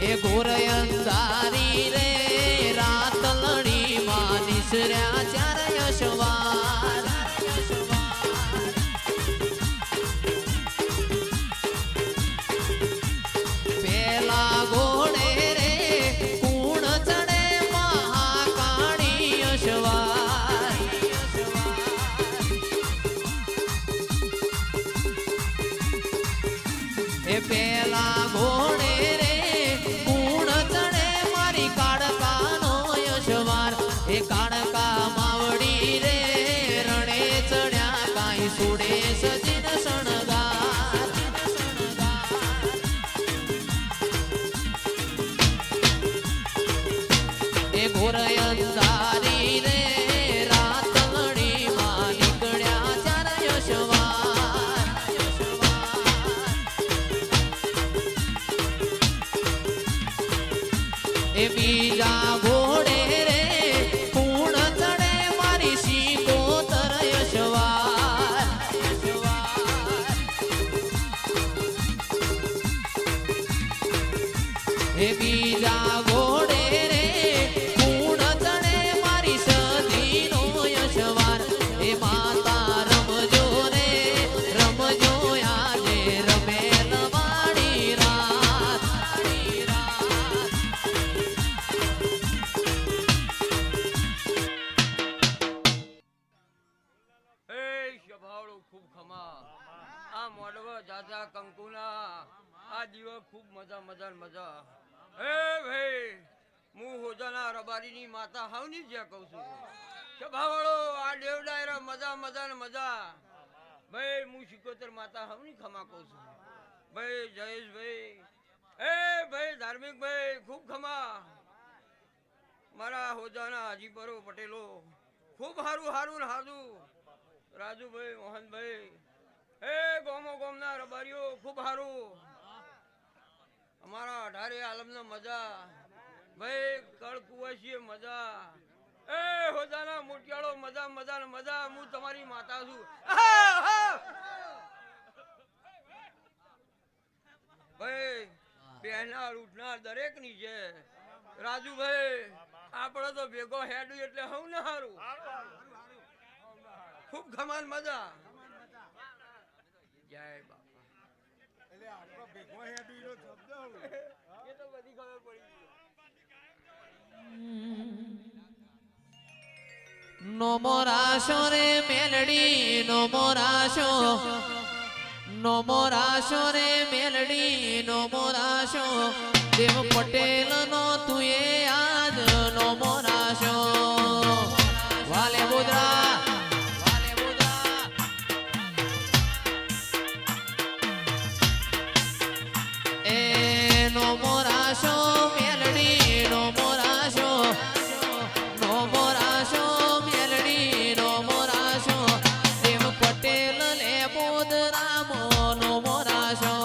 એ ઘોર અંધારી રે રાત લડી માં નિસર્યા ચાર યશવાર પેલા ઘોડે રે કુણ ચડે મહાકાળી યશવાર એ પેલા ઘોડે રે કુણ ચડે મારી કાળકાનો યશવાર એ કાળકા માવડી રે રણે ચડ્યા કાંઈ સુડે સજીન શણગાર એ ઘોર અંધારી રે રાત લડી માં નીકળ્યા ચાર યશવાર એ બીજા ઘોડે રે કુણ ચડે મારી શીકોતર યશવાર એ બીજા ઘોડે રે કુણ ચડે મારી સદીનો યશવાર એ માતા રમજો રે રમજો આજે રમેલ વાળી રાત ખૂબ ખમા આ મોડવા જાજા કંકુના આ દિવસ ખૂબ મજા મજા મજા હે ભાઈ હું હોજાના રબારીની માતા હાવની જ્યાં કહું છું કે ભાવળો આ દેવ ડાયરા મજા મજા ને મજા ભાઈ હું શિકોતર માતા હાવની ખમા કહું છું ભાઈ જયેશભાઈ એ ભાઈ ધાર્મિક ભાઈ ખૂબ ખમા મારા હોજાના હાજીપરો પટેલો ખૂબ હારું હારું હારું રાજુભાઈ મોહનભાઈ એ ગોમો ગોમના રબારીઓ ખૂબ સારું અમારા 18 આલમના મજા ભાઈ કળ કુવાસીએ મજા એ હોજાના મોટિયાળો મજા મજા ને મજા હું તમારી માતા છું ભાઈ બેહનાર ઉઠનાર દરેક ની છે રાજુભાઈ આપણે તો ભેગો હેડું એટલે હવ ને સારું ખૂબ ખમાન મજા જય બાપા એટલે આપણો ભેગો હેડીનો શબ્દ એ તો બધી ખબર પડી નો મોરાશો રે મેલડી નો મોરાશો રે મેલડી નો મોરાશો દેવ પટેલ નો તુએ યાદ નો મોરાશો વાલે બોદરા નો મોરાશો મેલડી નો મોરાશો મેલડી નો મોરાશો દેવ પટેલ લે બોધ રામો નો મોરાશો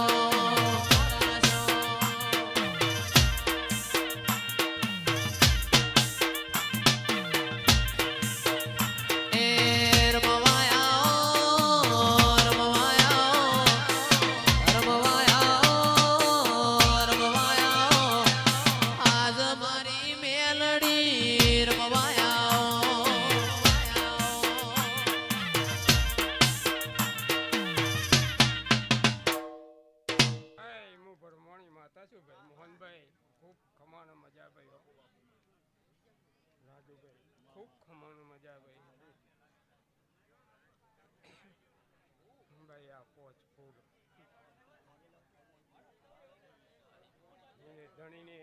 મોહનભાઈ ખૂબ ખમાનો મજા ભાઈ રાજુભાઈ ખૂબ ખમાનો મજા ભાઈ ભાઈ આ પોચ ફૂડ ધણીને